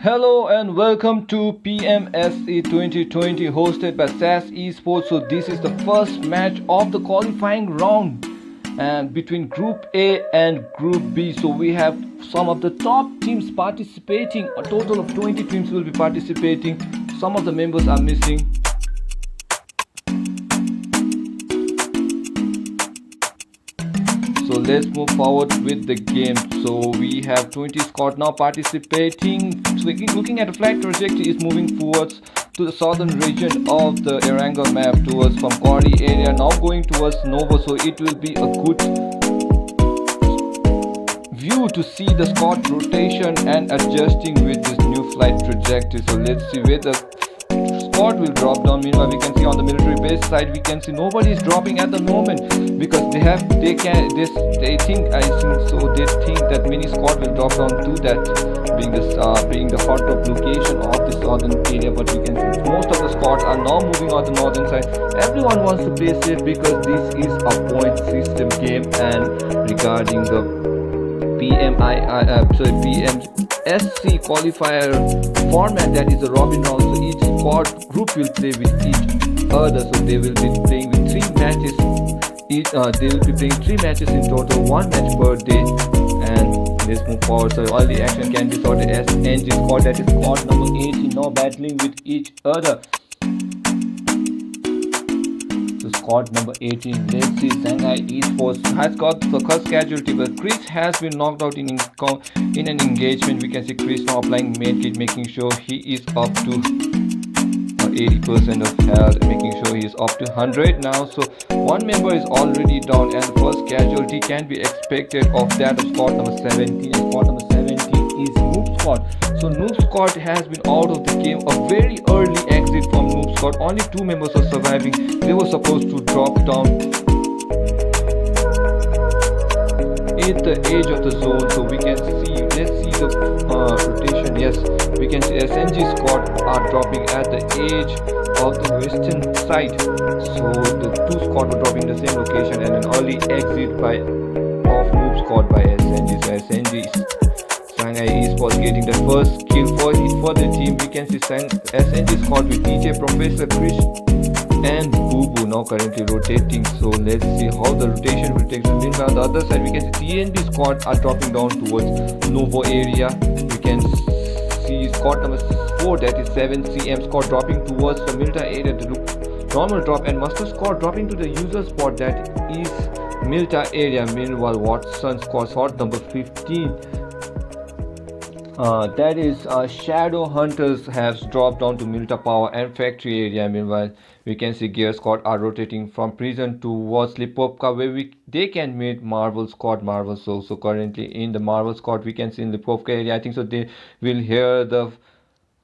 Hello and welcome to PMSC 2020 hosted by SAS Esports. So this is the first match of the qualifying round and between Group A and Group B. So we have some of the top teams participating. A total of 20 teams will be participating. Some of the members are missing. So let's move forward with the game. So we have 20 squad now participating. So looking at the flag trajectory is moving towards to the southern region of the Erangel map towards from Kori area, now going towards Novo. So it will be a good view to see the squad rotation and adjusting with this new flight trajectory. So let's see where the squad will drop down. Meanwhile, we can see on the military base side, we can see nobody is dropping at the moment because they think that mini squad will drop down to that being the hot top location of the southern area. But we can see most of the squad are now moving on the northern side. Everyone wants to play safe because this is a point system game, and regarding the PMSC qualifier format, that is a robin round. So each squad group will play with each other. So they will be playing with 3 matches. They will be playing 3 matches in total, 1 match per day. And let's move forward. So all the action can be sorted as NG squad, that is squad number 18, now battling with each other. Squad number 18, let's see. Shanghai Esports has got the first casualty, but Chris has been knocked out in an engagement. We can see Chris now applying medkit, making sure he is up to 80% of health, making sure he is up to 100 now. So one member is already down, and the first casualty can be expected of that of squad number 17. And squad number 17 is Noob Squad. So Noob Squad has been out of the game. A very early exit from Noob Squad. Only 2 members are surviving. They were supposed to drop down at the edge of the zone. So we can see, let's see the rotation. Yes, we can see SNG squad are dropping at the edge of the western side. So the 2 squad were dropping the same location, and an early exit of Noob Squad by SNG. So SNG Shanghai Esports getting the first kill for the team. We can see SNG squad with DJ, Professor Krish and Boo Boo now currently rotating. So let's see how the rotation will take place. On the other side, we can see TNB squad are dropping down towards Novo area. We can see squad number 4, that is 7CM squad, dropping towards the Milta area to do normal drop, and Master squad dropping to the user spot, that is Milta area. Meanwhile, Watson squad number 15, that is Shadow Hunters, has dropped down to Milta Power and Factory area. Meanwhile, we can see Gear Squad are rotating from prison towards Lipovka, where they can meet Marvel Squad. So currently in the Marvel Squad, we can see in Lipovka area. I think so they will hear the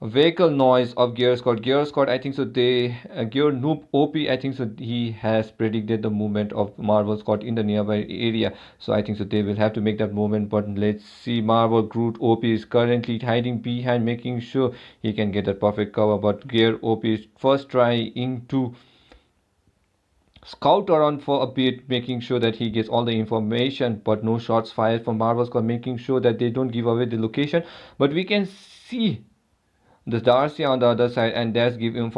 vehicle noise of Gear Squad. I think so they Gear Noob OP, I think so he has predicted the movement of Marvel Squad in the nearby area. So I think so they will have to make that movement. But let's see, Marvel Groot OP is currently hiding behind, making sure he can get a perfect cover. But Gear OP is first trying to scout around for a bit, making sure that he gets all the information, but no shots fired from Marvel Squad, making sure that they don't give away the location. But we can see the Darcy on the other side, and that's give them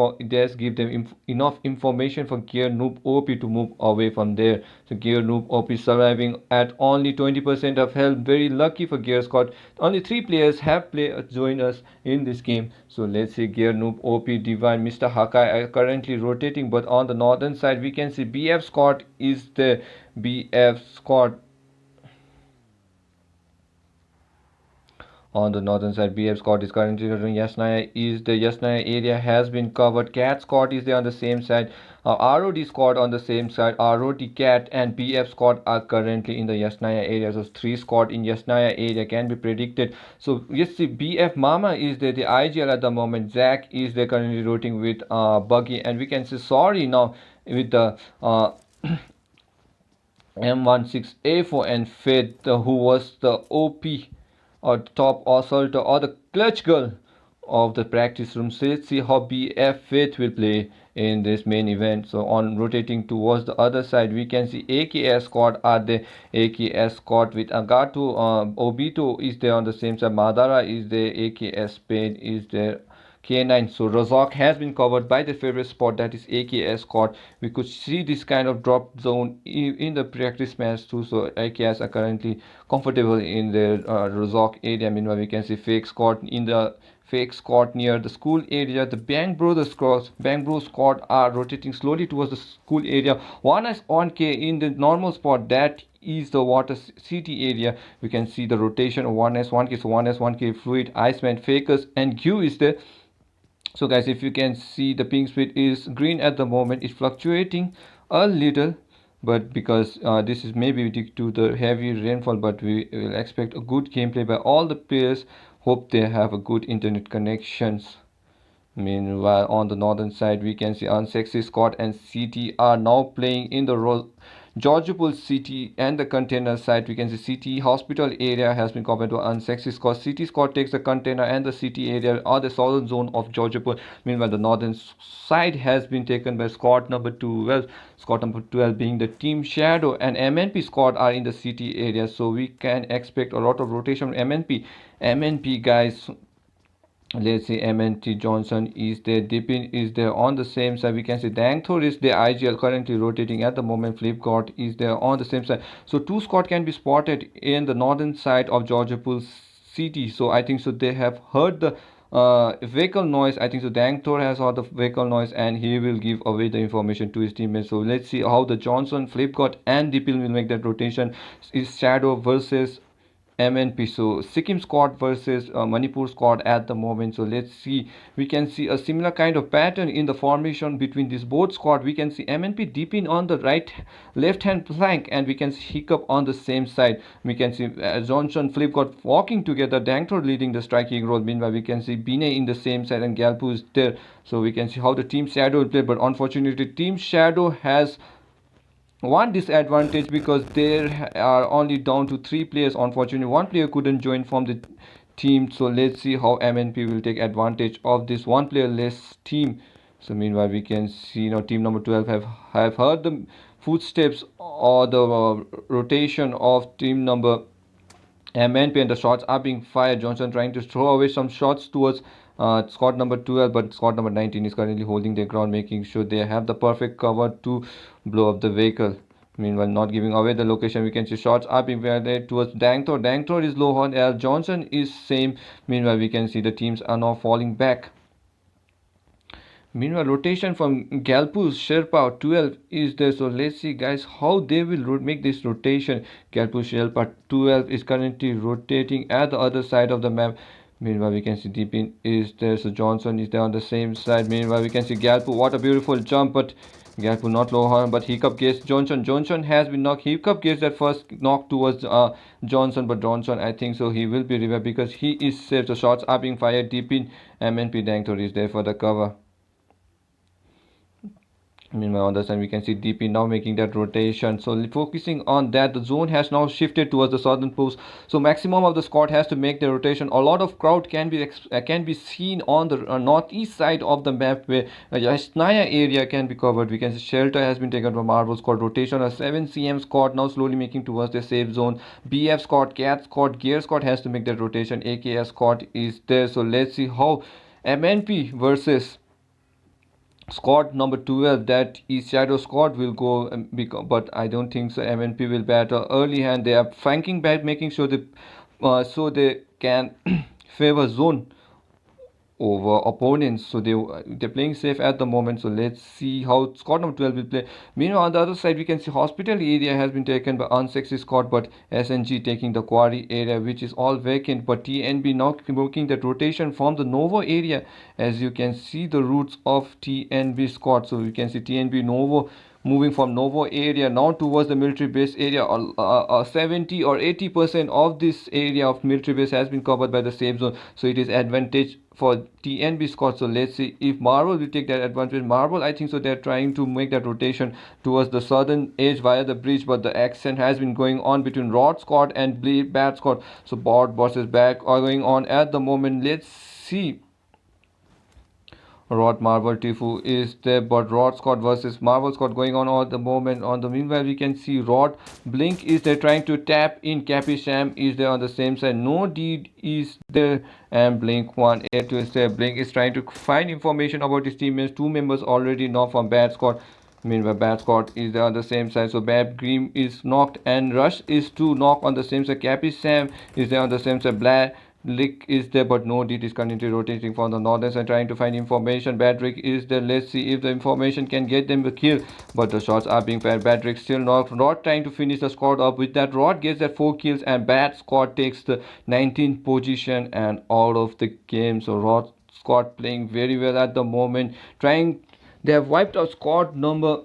enough information for Gear Noob OP to move away from there. So Gear Noob OP surviving at only 20% of health. Very lucky for Gear Squad. Only 3 players have joined us in this game. So let's see, Gear Noob OP, Divine, Mr. Hakai are currently rotating, but on the northern side we can see BF Squad is the BF Squad. On the northern side, BF squad is currently running. Yasnaya area has been covered. Cat squad is there on the same side. ROD squad on the same side. ROD Cat and BF squad are currently in the Yasnaya area. So 3 squad in Yasnaya area can be predicted. So yes, see, BF Mama is there, the IGL at the moment. Zach is there currently rotating with Buggy, and we can see Sorry now with the M16A4 and Fed, who was the OP or top assaulter or the clutch girl of the practice room. So let's see how BF Faith will play in this main event. So on rotating towards the other side, we can see AKS squad are the AKS squad with Agatu, Obito is there on the same side, Madara is there, AKS Spain is there, K9. So Razak has been covered by the favorite spot, that is AKS squad. We could see this kind of drop zone in the practice match too. So AKS are currently comfortable in their Razak area. Meanwhile, we can see fake squad in the fake squad near the school area. The Bang Bros squad are rotating slowly towards the school area. 1S 1K in the normal spot, that is the water city area. We can see the rotation of 1S 1K. So 1S 1K fluid, Iceman, Fakers, and Q is there. So guys, if you can see, the ping speed is green at the moment. It's fluctuating a little, but because this is maybe due to the heavy rainfall, but we will expect a good gameplay by all the players. Hope they have a good internet connections. Meanwhile, on the northern side, we can see Unsexy Scott and CT are now playing in the role. Georgiapul City and the container side, we can see City Hospital area has been covered by Unsexy Scott. City Scott takes the container and the city area or the southern zone of Georgiapul. Meanwhile, the northern side has been taken by Scott number 12. Scott number 12 being the Team Shadow, and MNP squad are in the city area. So we can expect a lot of rotation from MNP. MNP guys, let's see, MNT Johnson is there, Dipin is there on the same side. We can see Dangthor is the IGL currently rotating at the moment. Flipkart is there on the same side. So two squad can be spotted in the northern side of Georgiapul City. So I think so they have heard the vehicle noise. I think so Dangthor has heard the vehicle noise and he will give away the information to his teammates. So let's see how the Johnson, Flipkart and Dipil will make that rotation. Is Shadow versus MNP. So Sikkim squad versus Manipur squad at the moment. So let's see, we can see a similar kind of pattern in the formation between these both squad. We can see MNP deep in on the left hand flank, and we can see Hiccup on the same side. We can see Johnson, Flipkart walking together, Dangtor leading the striking role. Meanwhile, we can see Bine in the same side and Galpu is there. So we can see how the Team Shadow will play, but unfortunately Team Shadow has one disadvantage because there are only down to 3 players. Unfortunately, one player couldn't join from the team. So let's see how MNP will take advantage of this one player less team. So meanwhile, we can see, team number 12 have heard the footsteps or the rotation of team number MNP, and the shots are being fired. Johnson trying to throw away some shots towards squad number 12, but squad number 19 is currently holding their ground, making sure they have the perfect cover to blow up the vehicle. Meanwhile, not giving away the location, we can see shots are being fired towards Dangthor. Dangthor is low on air. Johnson is same. Meanwhile, we can see the teams are now falling back. Meanwhile, rotation from Galpus Sherpa 12 is there. So let's see, guys, how they will make this rotation. Galpus Sherpa 12 is currently rotating at the other side of the map. Meanwhile, we can see Deepin is there. So Johnson is there on the same side. Meanwhile, we can see Galpu. What a beautiful jump, but Galpu not low on, but Hiccup gets Johnson. Johnson has been knocked. Hiccup gets that first knock towards Johnson, but Johnson, I think so, he will be revived because he is safe. The shots are being fired deep in. MNP Dangtor is there for the cover. Meanwhile, on the side, we can see DP now making that rotation. So focusing on that, the zone has now shifted towards the southern post. So maximum of the squad has to make the rotation. A lot of crowd can be seen on the northeast side of the map, where Yasnaya area can be covered. We can see shelter has been taken from Marble squad. Rotation of 7CM squad now slowly making towards the safe zone. BF squad, Cat squad, Gear squad has to make that rotation. AKS squad is there. So let's see how MNP versus squad number 12, that is Shadow squad, will go, but I don't think so. MNP will bat early hand. They are flanking back, making sure they can favor zone over opponents. So they're playing safe at the moment. So let's see how squad number 12 will play. Meanwhile, on the other side, we can see hospital area has been taken by Unsexy squad, but SNG taking the quarry area, which is all vacant. But TNB now working that rotation from the Novo area. As you can see the routes of TNB squad. So you can see TNB Novo moving from Novo area now towards the military base area. 70 or 80% of this area of military base has been covered by the safe zone. So it is advantage for TNB squad. So let's see if Marvel will take that advantage. Marvel, I think so, they're trying to make that rotation towards the southern edge via the bridge, but the action has been going on between Rod squad and Bat squad. So Bot versus Back are going on at the moment. Let's see Rod Marvel Tifu is there, but Rod Scott versus Marvel Scott going on at the moment. On the meanwhile, we can see Rod Blink is there trying to tap in. Cappy Sham is there on the same side. No Deed is there, and Blink 182 is there. Blink is trying to find information about his teammates. Two members already knocked from Bad Scott. Meanwhile, Bad Scott is there on the same side. So Bad Green is knocked, and Rush is to knock on the same side. Cappy Sam is there on the same side. Black Lick is there, but no Deed is currently rotating from the northern side trying to find information. Badrick is there. Let's see if the information can get them a kill. But the shots are being fired. Badrick still not Rod trying to finish the squad up. With that, Rod gets that 4 kills, and Bad Squad takes the 19th position and out of the game. So Rod Squad playing very well at the moment. They have wiped out squad number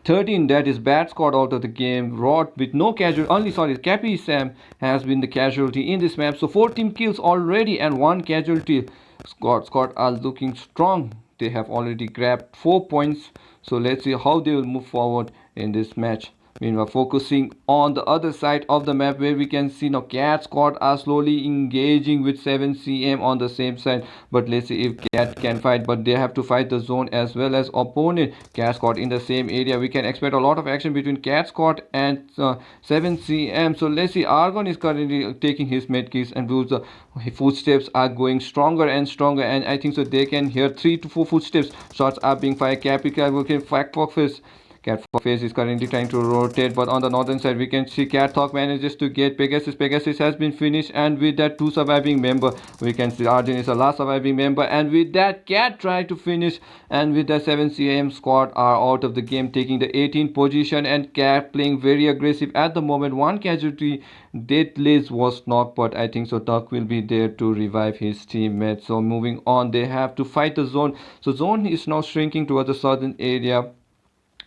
13, that is Bad Scott out of the game. Rod with no casualty, only sorry, Cappy Sam has been the casualty in this map. So 4 team kills already and 1 casualty. Scott are looking strong. They have already grabbed 4 points. So let's see how they will move forward in this match. Meanwhile, focusing on the other side of the map where we can see now Cat Squad are slowly engaging with 7CM on the same side. But let's see if Cat can fight, but they have to fight the zone as well as opponent. Cat Squad in the same area. We can expect a lot of action between Cat Squad and 7CM. So let's see, Argon is currently taking his medkits, and the footsteps are going stronger and stronger, and I think so they can hear 3 to 4 footsteps. Shots are being fired. Capica working Fact Fox. Catfox is currently trying to rotate, but on the northern side we can see Cathog manages to get Pegasus. Pegasus has been finished, and with that 2 surviving member, we can see Arjun is the last surviving member, and with that Cat tried to finish, and with that 7CM squad are out of the game taking the 18th position, and Cat playing very aggressive at the moment. 1 casualty, Deathless was knocked, but I think so Tuck will be there to revive his teammates. So moving on, they have to fight the zone. So zone is now shrinking towards the southern area.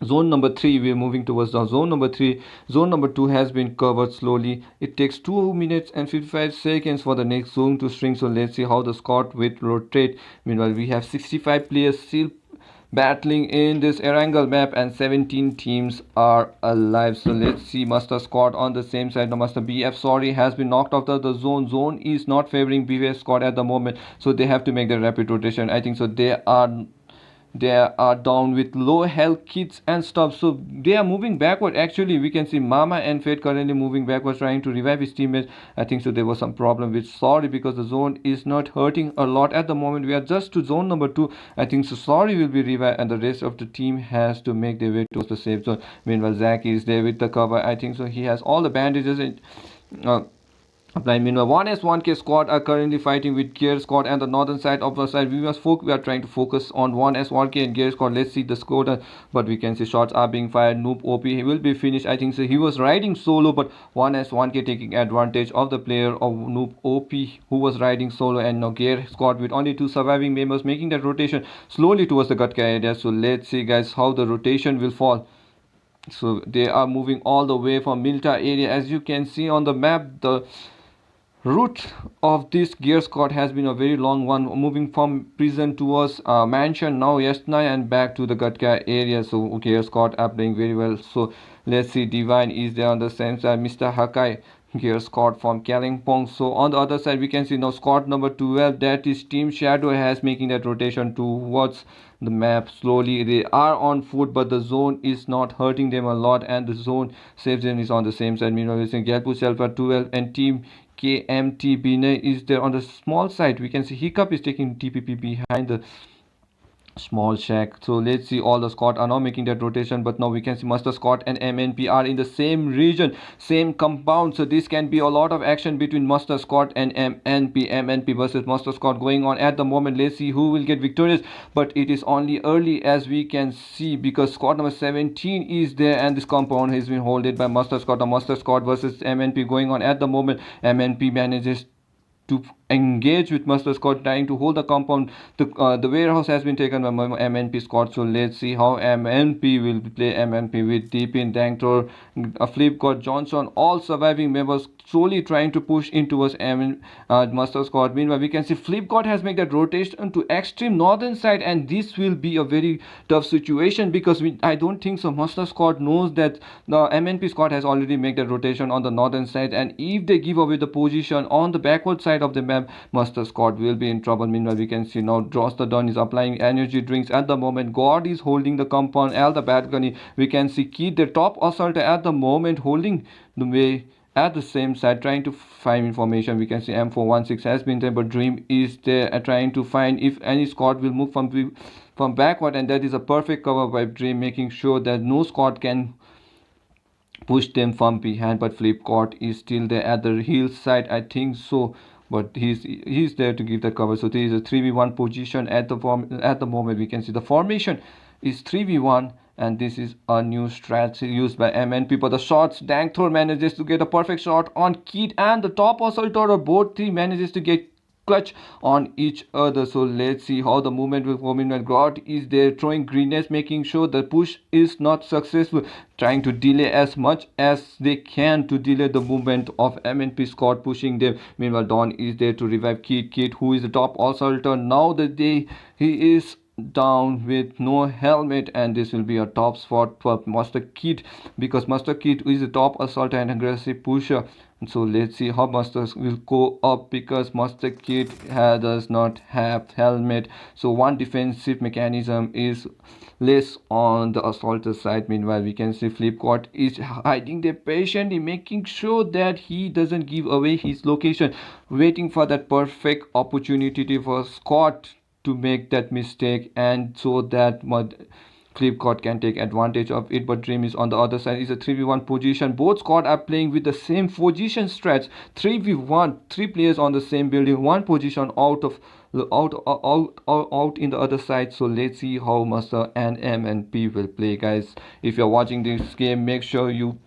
Zone number 3, we're moving towards the zone number 3. Zone number 2 has been covered slowly. It takes 2 minutes and 55 seconds for the next zone to shrink. So let's see how the squad will rotate. Meanwhile, we have 65 players still battling in this Erangel map, and 17 teams are alive. So let's see Master Squad on the same side. Now Master BF sorry has been knocked out of the zone. Zone is not favoring BF squad at the moment, so they have to make the rapid rotation. I think so they are down with low health kits and stuff, so they are moving backward. Actually, we can see Mama and Fate currently moving backwards trying to revive his teammates. I think so there was some problem with sorry, because the zone is not hurting a lot at the moment. We are just to zone number 2. I think so sorry will be revived, and the rest of the team has to make their way towards the safe zone. Meanwhile, Zach is there with the cover. I think so he has all the bandages and Meanwhile, 1S1K squad are currently fighting with Gear Squad, and the northern side of the side we are trying to focus on 1S1K and Gear Squad. Let's see the score, but we can see shots are being fired. Noob OP he will be finished. I think so he was riding solo, but 1S1K taking advantage of the player of Noob OP who was riding solo, and now Gear Squad with only 2 surviving members making that rotation slowly towards the Gatka area. So let's see guys how the rotation will fall. So they are moving all the way from Milta area. As you can see on the map, the route of this Gear Squad has been a very long one, moving from prison towards mansion, now Yasna, and back to the Gatka area. So Gear Squad are playing very well. So let's see, Divine is there on the same side. Mr. Hakai Gear Squad from Kalimpong. So on the other side we can see now squad number 12, that is Team Shadow, has making that rotation towards the map slowly. They are on foot, but the zone is not hurting them a lot, and the zone saves them is on the same side. Meanwhile, we see Galpu Selfa 12 and Team KMT Bine is there on the small side. We can see Hiccup is taking TPP behind the small shack. So let's see, all the squad are now making that rotation, but now we can see Master Scott and MNP are in the same region, same compound. So this can be a lot of action between Master Scott and MNP versus Master Scott going on at the moment. Let's see who will get victorious, but it is only early as we can see, because squad number 17 is there, and this compound has been holded by Master Scott. The Master Scott versus MNP going on at the moment. MNP manages to engage with Master Scott trying to hold the compound. The warehouse has been taken by MNP squad. So let's see how MNP will play. MNP with Deepin, Danktor, Flipkart, Johnson, all surviving members slowly trying to push into us Master Squad. Meanwhile, we can see Flipkart has made that rotation to extreme northern side, and this will be a very tough situation, because I don't think so Master Squad knows that the MNP squad has already made that rotation on the northern side, and if they give away the position on the backward side of the map, map, Master Scott will be in trouble. Meanwhile, we can see now Droster Don is applying energy drinks at the moment. God is holding the compound at the balcony. We can see Keith, the top assaulter at the moment, holding the way at the same side, trying to find information. We can see M416 has been there, but Dream is there trying to find if any Scott will move from backward, and that is a perfect cover by Dream, making sure that no Scott can push them from behind. But Flipkart is still there at the hillside, I think so, but he's there to give the cover. So there is a 3v1 position at the moment. We can see the formation is 3v1, and this is a new strategy used by MNP. But the shots, Dank Thor manages to get a perfect shot on Keat, and the top assaultor, both three manages to get clutch on each other. So let's see how the movement will form. In God is there throwing grenades, making sure the push is not successful, trying to delay as much as they can to delay the movement of MNP Scott pushing them. Meanwhile, Don is there to revive Kid, who is the top assaulter. Now that he is down with no helmet, and this will be a top spot for Master Kid, because Master Kid is the top assaulter and aggressive pusher. So let's see how Masters will go up, because Master Kid does not have helmet, so one defensive mechanism is less on the assaulter side. Meanwhile, we can see Flipkart is hiding there patiently, making sure that he doesn't give away his location, waiting for that perfect opportunity for Scott to make that mistake, and so that Flipkart can take advantage of it. But Dream is on the other side. It's a 3v1 position. Both squad are playing with the same position stretch. 3v1, three players on the same building, one position out in the other side. So let's see how Master and MNP will play, guys. If you're watching this game, make sure you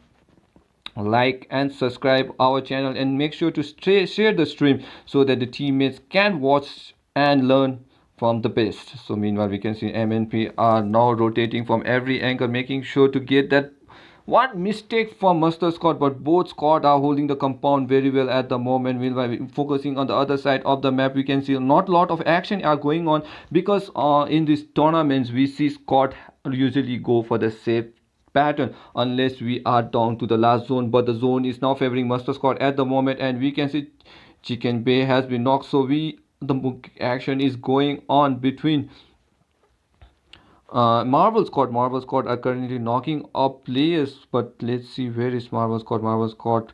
like and subscribe our channel, and make sure to share the stream so that the teammates can watch and learn from the best. So meanwhile, we can see MNP are now rotating from every angle, making sure to get that one mistake from Master Scott, but both squad are holding the compound very well at the moment. Meanwhile, focusing on the other side of the map, we can see not a lot of action are going on, because in these tournaments we see Scott usually go for the safe pattern unless we are down to the last zone. But the zone is now favoring Master Scott at the moment, and we can see Chicken Bay has been knocked. So the action is going on between Marvel Squad are currently knocking up players, but let's see where is Marvel Squad.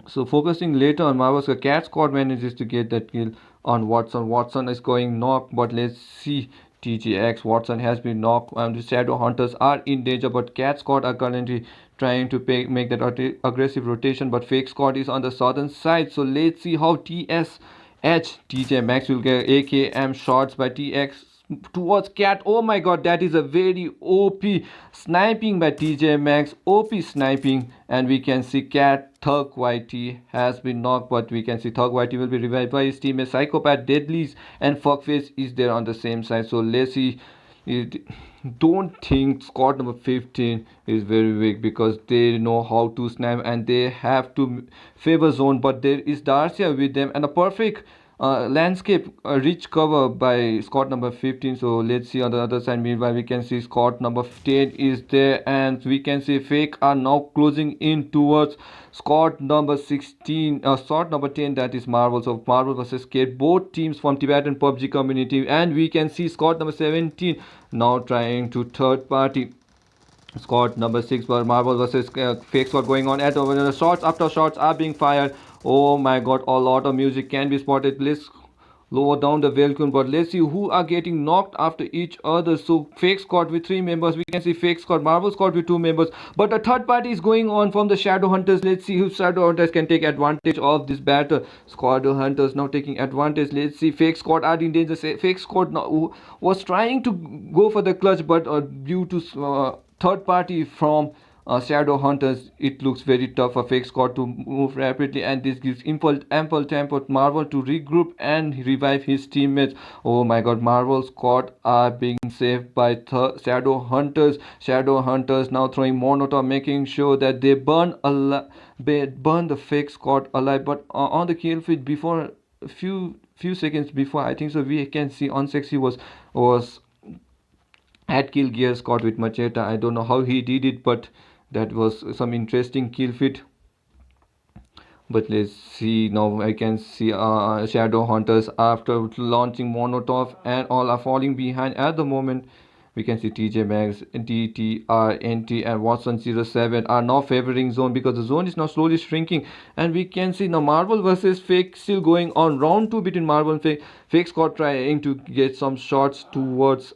So focusing later on Marvel Squad, Cat Squad manages to get that kill on Watson is going knocked, but let's see TGX. Watson has been knocked, and the Shadow Hunters are in danger, but Cat Squad are currently trying to make that aggressive rotation, but Fake Squad is on the southern side. So let's see how TJ Max will get AKM shots by TX towards Cat. Oh my god, that is a very OP sniping by TJ Max, OP sniping. And we can see Cat Thug YT has been knocked, but we can see Thug YT will be revived by his teammate Psychopath, Deadlies, and Fuckface is there on the same side. So let's see. Don't think squad number 15 is very weak, because they know how to snipe and they have to favor zone, but there is Darcia with them, and a perfect landscape rich cover by squad number 15. So let's see on the other side. Meanwhile, we can see squad number 10 is there, and we can see Fake are now closing in towards squad number 16, squad number 10, that is Marvel. So Marvel versus Kate, both teams from Tibetan PUBG community, and we can see squad number 17 now trying to third party squad number 6, for Marvel versus Fake Squad going on. At the shots after shots are being fired. Oh my god, a lot of music can be spotted. Let's lower down the vehicle, but let's see who are getting knocked after each other. So Fake Squad with 3 members, we can see Fake Squad, Marvel Squad with 2 members, but a third party is going on from the Shadow Hunters. Let's see if Shadow Hunters can take advantage of this battle. Shadow Hunters now taking advantage. Let's see, Fake Squad are in danger. Fake Squad now was trying to go for the clutch, but due to third party from Shadow Hunters, it looks very tough for Fake Squad to move rapidly, and this gives ample time for Marvel to regroup and revive his teammates. Oh my god, Marvel Squad are being saved by Shadow Hunters. Shadow Hunters now throwing Molotov, making sure that they burn the Fake Squad alive. But on the kill feed, before a few seconds before, I think so, we can see Unsexy was had kill Gear Scott with Macheta. I don't know how he did it, but that was some interesting kill feed. But let's see now. I can see Shadow Hunters after launching Monotov and all are falling behind at the moment. We can see TJ Maxx, DTR, NT, and Watson 07 are now favoring zone because the zone is now slowly shrinking. And we can see now Marvel versus Fake still going on. Round 2 between Marvel and Fake. Fake squad trying to get some shots towards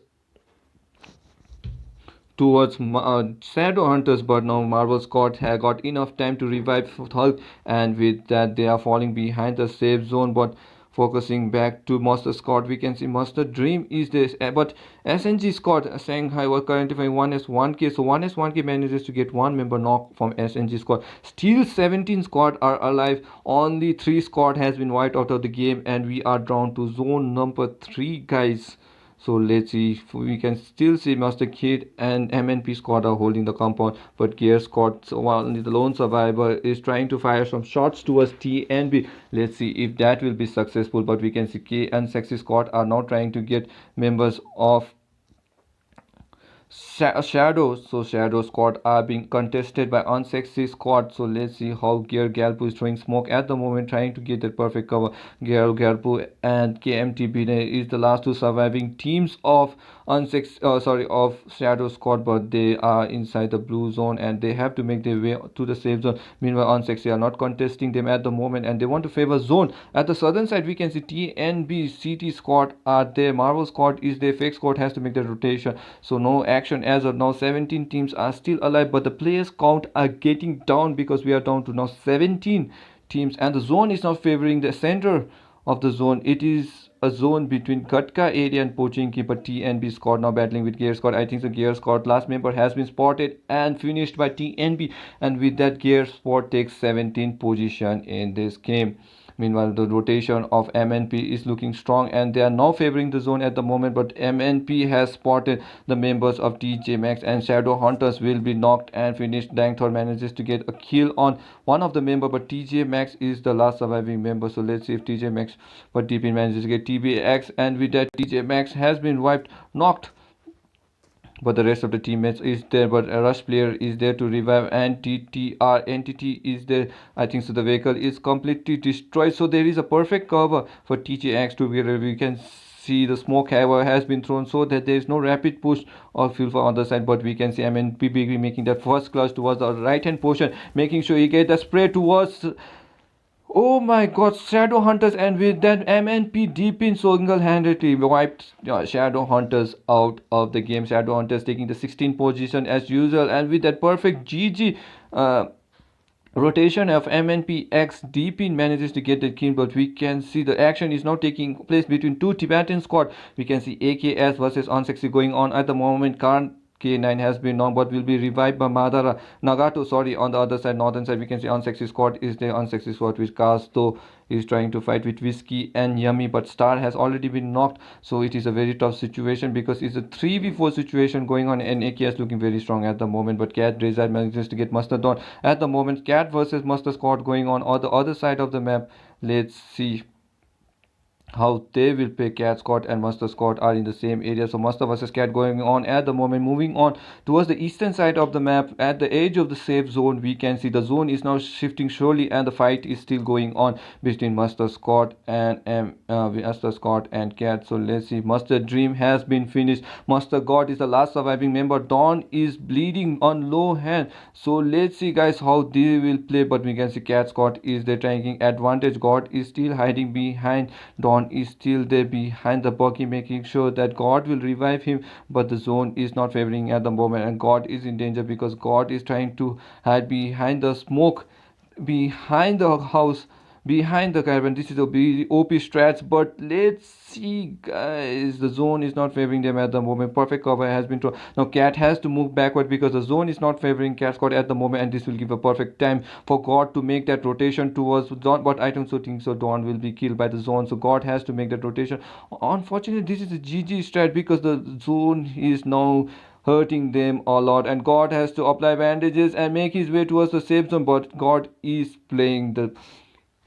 Shadow Hunters, but now Marvel Scott had got enough time to revive Hulk, and with that they are falling behind the safe zone. But focusing back to Master Scott, we can see Master Dream is this, but SNG Scott Shanghai was currently 1s1k, so 1s1k manages to get one member knocked from SNG Squad. Still 17 squad are alive, only 3 squad has been wiped out of the game, and we are down to zone number 3, guys. So let's see if we can still see Master Kid and MNP squad are holding the compound, but Gear squad, so only the lone survivor is trying to fire some shots towards TNB. Let's see if that will be successful. But we can see K and Sexy squad are now trying to get members of Shadows. So Shadow squad are being contested by Unsexy squad. So let's see how Gear Galpu is throwing smoke at the moment, trying to get that perfect cover. Gear Galpu and KMTB is the last two surviving teams of of Shadow squad, but they are inside the blue zone and they have to make their way to the safe zone. Meanwhile, Unsexy are not contesting them at the moment and they want to favor zone. At the southern side, we can see TNB CT squad are there. Marvel squad is there. Fake squad has to make the rotation. So no action as of now. 17 teams are still alive, but the players count are getting down because we are down to now 17 teams, and the zone is now favoring the center of the zone. It is a zone between Katka area and Pochinki, but TNB squad now battling with Gear squad. I think the Gear squad last member has been spotted and finished by TNB, and with that Gear squad takes 17th position in this game. Meanwhile, the rotation of MNP is looking strong and they are now favoring the zone at the moment. But MNP has spotted the members of TJ Maxx and Shadow Hunters will be knocked and finished. Dangthor manages to get a kill on one of the member, but TJ Maxx is the last surviving member. So let's see if TJ Maxx, but DP manages to get TBX, and with that TJ Maxx has been wiped, knocked, but the rest of the teammates is there, but a rush player is there to revive, and TTR entity is there. I think so the vehicle is completely destroyed, so there is a perfect cover for TJX to be. We can see the smoke however has been thrown so that there is no rapid push or fuel for other side, but we can see MNPB making that first clutch towards the right hand portion, making sure he get the spray towards. Oh my god, Shadow Hunters, and with that MNP deep in single-handedly wiped Shadow Hunters out of the game. Shadow Hunters taking the 16th position as usual, and with that perfect GG rotation of MNPX, DP manages to get the kill, but we can see the action is now taking place between two Tibetan squad. We can see AKS versus Unsexy going on at the moment. Can't K9 has been known but will be revived by Madara Nagato. Sorry, on the other side, northern side, we can see Unsexy squad is the Unsexy squad with Casto is trying to fight with Whiskey and Yummy, but Star has already been knocked. So it is a very tough situation because it's a 3v4 situation going on, and AK is looking very strong at the moment. But Cat Razor manages to get Mustardon at the moment. Cat versus Mustard squad going on the other side of the map. Let's see how they will play. Cat squad and Master squad are in the same area, so Master versus Cat going on at the moment. Moving on towards the eastern side of the map, at the edge of the safe zone, we can see the zone is now shifting slowly and the fight is still going on between Master squad and Master squad and Cat. So let's see, Master Dream has been finished. Master God is the last surviving member. Dawn is bleeding on low hand, so let's see guys how they will play. But we can see Cat squad is the taking advantage. God is still hiding behind. Dawn is still there behind the buggy, making sure that God will revive him, but the zone is not favoring at the moment, and God is in danger because God is trying to hide behind the smoke, behind the house, behind the caravan. This is a OP strats, but let's see guys, the zone is not favoring them at the moment. Perfect cover has been thrown. Now Cat has to move backward because the zone is not favoring Cat squad at the moment, and this will give a perfect time for God to make that rotation towards Dawn, but I don't so think so Dawn will be killed by the zone, so God has to make that rotation. Unfortunately, this is a GG strat because the zone is now hurting them a lot, and God has to apply bandages and make his way towards the safe zone, but God is playing the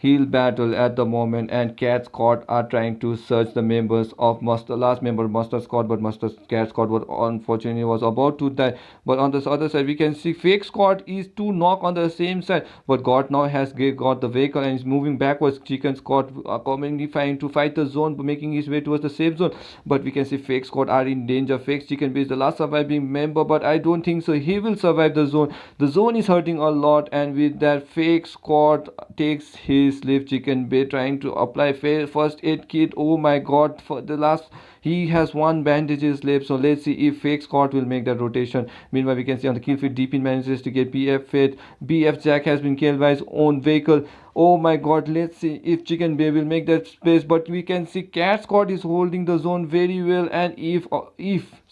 heal battle at the moment, and Cat Squad are trying to search the members of Mustard, last member Mustard Squad, but Mustard Cat Squad was unfortunately was about to die. But on this other side, we can see Fake Squad is to knock on the same side, but God now has got the vehicle and is moving backwards. Chicken Squad are commonly trying to fight the zone, making his way towards the safe zone. But we can see Fake Squad are in danger. Fake Chicken Bee is the last surviving member, but I don't think so. He will survive the zone. The zone is hurting a lot, and with that, Fake Squad takes his live. Chicken Bee trying to apply first aid kit. Oh my God! For the last, he has one bandages left. So let's see if Fake Squad will make that rotation. Meanwhile, we can see on the kill feed, Deepin manages to get BF fit. BF Jack has been killed by his own vehicle. Oh my God, let's see if Chicken Bay will make that space. But we can see Cat Squad is holding the zone very well, and if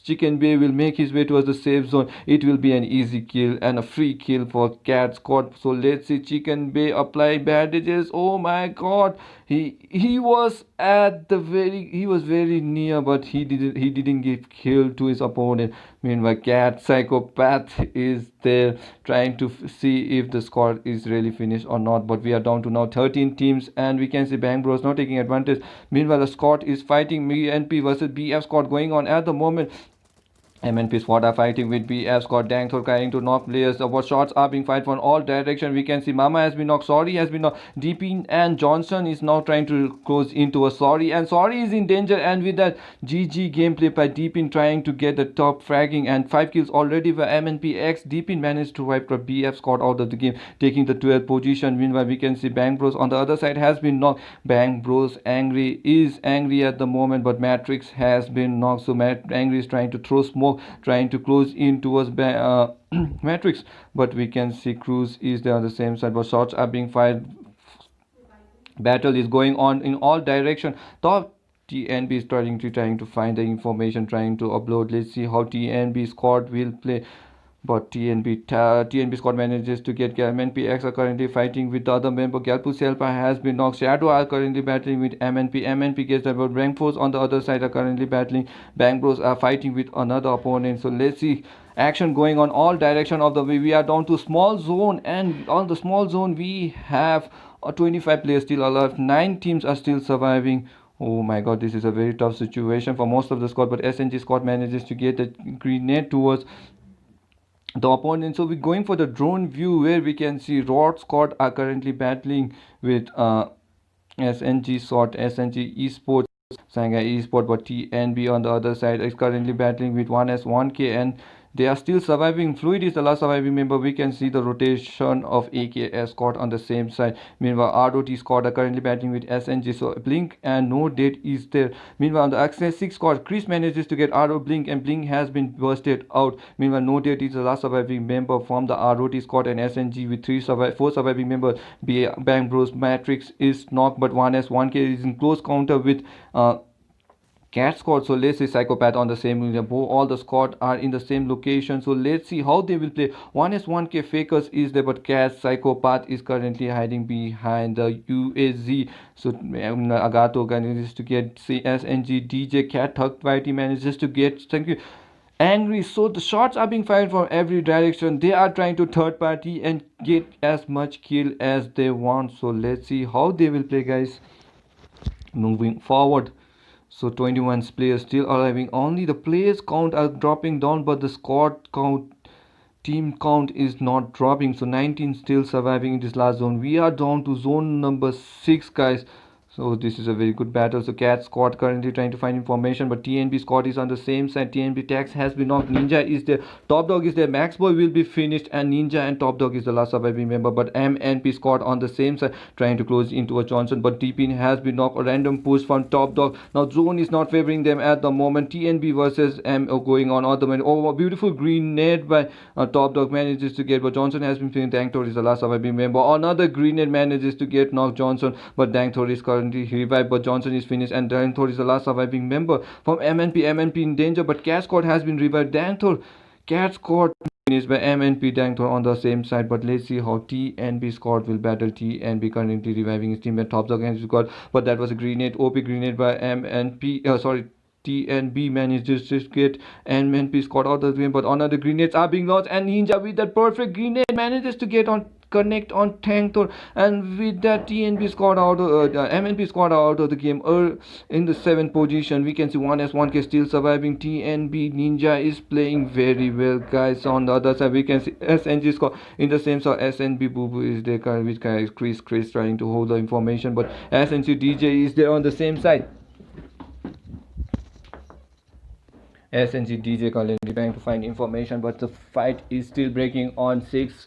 Chicken Bay will make his way towards the safe zone, it will be an easy kill and a free kill for Cat Squad. So let's see Chicken Bay apply bandages. Oh my God, he was at the he was very near, but he didn't give kill to his opponent. Meanwhile, Cat Psychopath is there trying to see if the squad is really finished or not. But we are down to now 13 teams, and we can see Bang Bros not taking advantage. Meanwhile, the squad is fighting MNP versus BF squad going on at the moment. MNP squad are fighting with BF squad. Dang Thor trying to knock players. The shots are being fired from all directions. We can see Mama has been knocked. Sorry has been knocked. DP and Johnson is now trying to close into a Sorry. And Sorry is in danger. And with that GG gameplay by Deepin trying to get the top fragging. And 5 kills already by MNPX. Deepin managed to wipe the BF squad out of the game, taking the 12th position. Meanwhile, we can see Bang Bros on the other side has been knocked. Bang Bros is angry at the moment. But Matrix has been knocked. So Angry is trying to throw smoke, trying to close in towards Matrix, but we can see Cruz is there on the same side, but shots are being fired. Battle is going on in all direction. Top TNB is trying to find the information, trying to upload. Let's see how TNB squad will play. But TNB squad manages to get MNPX are currently fighting with the other member. Galpu Selpa has been knocked. Shadow are currently battling with MNP. MNP gets that, but Rank Force on the other side are currently battling. Bang Bros are fighting with another opponent. So let's see action going on all direction of the way. We are down to small zone, and on the small zone we have 25 players still alive. 9 teams are still surviving. Oh my God, this is a very tough situation for most of the squad, but SNG squad manages to get a grenade towards the opponent. So we're going for the drone view where we can see Rod squad are currently battling with SNG sort SNG esports, Shanghai esport, but TNB on the other side is currently battling with 1S1K, and they are still surviving. Fluid is the last surviving member. We can see the rotation of AKS squad on the same side. Meanwhile, ROT squad are currently battling with SNG. So Blink and No Date is there. Meanwhile, on the Access 6 squad, Chris manages to get RO Blink, and Blink has been bursted out. Meanwhile, No Date is the last surviving member from the ROT squad, and SNG with 4 surviving members. Bang Bros Matrix is knocked, but 1S1K is in close counter with Cat squad. So let's see Psychopath on the same all the squad are in the same location. So let's see how they will play. 1S1K Fakers is there, but Cat Psychopath is currently hiding behind the UAZ. So Agato manages to get CSNG. DJ Cat Thug Whitey manages to get angry. So the shots are being fired from every direction. They are trying to third party and get as much kill as they want. So let's see how they will play, guys, moving forward. So 21 players still arriving. Only the players count are dropping down, but the squad count, team count is not dropping. So 19 still surviving in this last zone. We are down to zone number 6, guys. So this is a very good battle. So Cat squad currently trying to find information, but TNB squad is on the same side. TNB tax has been knocked. Ninja is there. Top Dog is there. Max Boy will be finished, and Ninja and Top Dog is the last surviving member. But MNP squad on the same side trying to close into a Johnson, but TP has been knocked. A random push from Top Dog. Now zone is not favoring them at the moment. TNB versus MO going on at the moment. Oh, a beautiful grenade by Top Dog manages to get, but Johnson has been finished. Dangtor is the last surviving member. Another grenade manages to get knocked Johnson, but Dangtor is currently revived, but Johnson is finished, and Dangtor is the last surviving member from MNP. MNP in danger, but Cat squad has been revived. Dangtor, Cat squad finished by MNP. Dangtor on the same side, but let's see how TNB squad will battle. TNB currently reviving his team, and Top Dog against squad, but that was a grenade, OP grenade by MNP. TNB manages to get MNP squad out of the game, but another grenades are being launched, and Ninja with that perfect grenade manages to get on connect on tank Thor, and with that TNB squad out, the MNP squad out of the game. In the seventh position, we can see 1S1K still surviving. TNB Ninja is playing very well, guys. On the other side, we can see SNG squad in the same side. SNB Boo Boo is there, which guy is Chris trying to hold the information, but SNG DJ is there on the same side. SNG DJ currently trying to find information, but the fight is still breaking on 6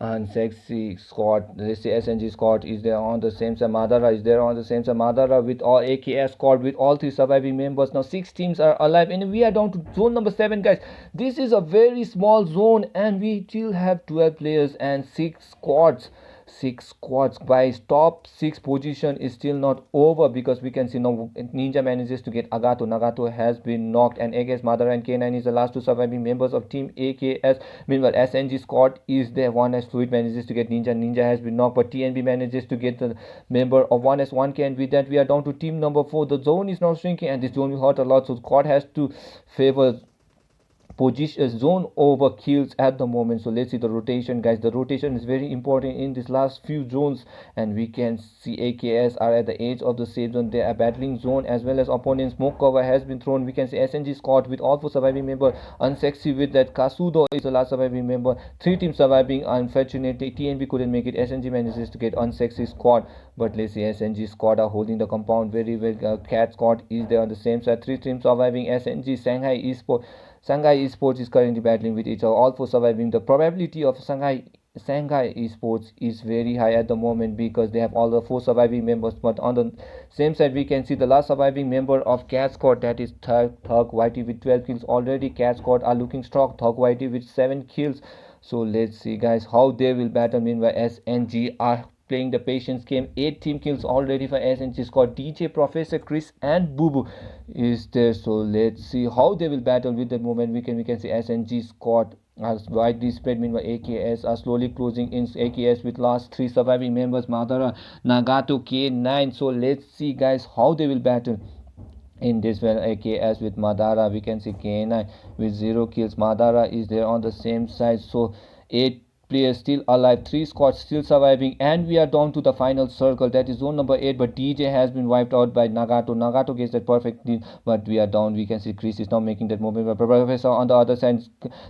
and sexy squad. Let's say SNG squad is there on the same side. Madara is there on the same side. Madara with all AKS squad with all 3 surviving members. Now 6 teams are alive, and we are down to zone number 7, guys. This is a very small zone, and we still have 12 players and 6 squads. 6 squads, guys. Top 6 position is still not over, because we can see now Ninja manages to get Agato. Nagato has been knocked, and AKS, Madara and K9 is the last 2 surviving members of team AKS. Meanwhile, SNG squad is there. 1S Fluid manages to get Ninja has been knocked, but TNB manages to get the member of 1S1K, and with that we are down to team number 4. The zone is now shrinking, and this zone will hurt a lot, so squad has to favor position zone over kills at the moment. So let's see the rotation, guys. The rotation is very important in this last few zones, and we can see AKS are at the edge of the safe zone. They are battling zone as well as opponent. Smoke cover has been thrown. We can see SNG squad with all 4 surviving member. Unsexy with that. Kasudo is the last surviving member. 3 teams surviving. Unfortunately, TNB couldn't make it. SNG manages to get Unsexy squad, but let's see, SNG squad are holding the compound very well. Cat squad is there on the same side. 3 teams surviving. SNG Shanghai Esports is currently battling with each other, all 4 surviving. The probability of Shanghai Esports is very high at the moment, because they have all the 4 surviving members. But on the same side, we can see the last surviving member of Cat Squad, that is Thug Whitey with 12 kills already. Cat Squad are looking strong. Thug Whitey with 7 kills. So let's see, guys, how they will battle. Meanwhile, SNG are playing the patience game. 8 team kills already for SNG squad. DJ, Professor, Chris and Boo Boo is there. So let's see how they will battle with that moment. We can see SNG squad as widely spread. Meanwhile, AKS are slowly closing in. AKS with last 3 surviving members, Madara, Nagato, K9. So let's see, guys, how they will battle in this one. AKS with Madara, we can see K9 with 0 kills. Madara is there on the same side. So 8 players still alive, 3 squads still surviving, and we are down to the final circle, that is zone number 8. But DJ has been wiped out by Nagato gets that perfect deal, but we are down. We can see Chris is now making that movement, but Professor on the other side,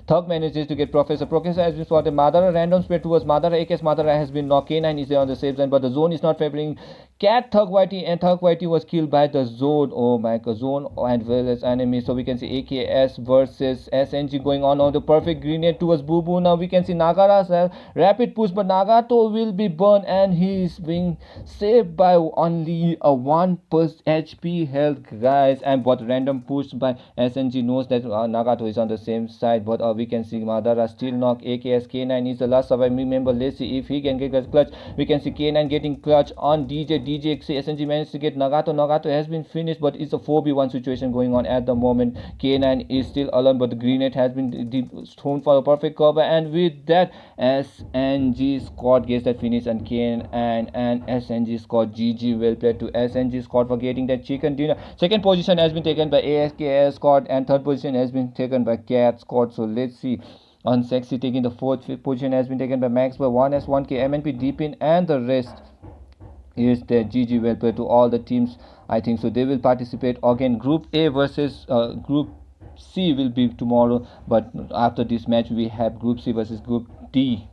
Thug manages to get Professor has been spotted. Madara random spread towards Madara. AKS Madara has been knocked. K9 is there on the safe zone, but the zone is not favoring Cat Thug Whitey, and Thug Whitey was killed by the zone. Oh my god, zone and well as enemies. So we can see AKS versus SNG going on the perfect grenade towards Boo Boo. Now we can see Nagara's rapid push, but Nagato will be burned, and he is being saved by only a 1 HP health, guys. And but random push by SNG knows that Nagato is on the same side, but we can see Madara still knocked. AKS K9 is the last surviving member. Let's see if he can get a clutch. We can see K9 getting clutch on DJ. SNG managed to get Nagato has been finished, but it's a 4v1 situation going on at the moment. K9 is still alone, but the grenade has been thrown for a perfect cover, and with that SNG squad gets that finish, and K9 and SNG squad GG. Well played to SNG squad for getting that chicken dinner. Second position has been taken by ASKS squad, and third position has been taken by Cat squad. So let's see. Unsexy taking the 4th, 5th position has been taken by Max by 1S1K, MNP, Deepin, and the rest is the GG. Well played to all the teams. I think so they will participate again. Group A versus Group C will be tomorrow, but after this match we have Group C versus Group D.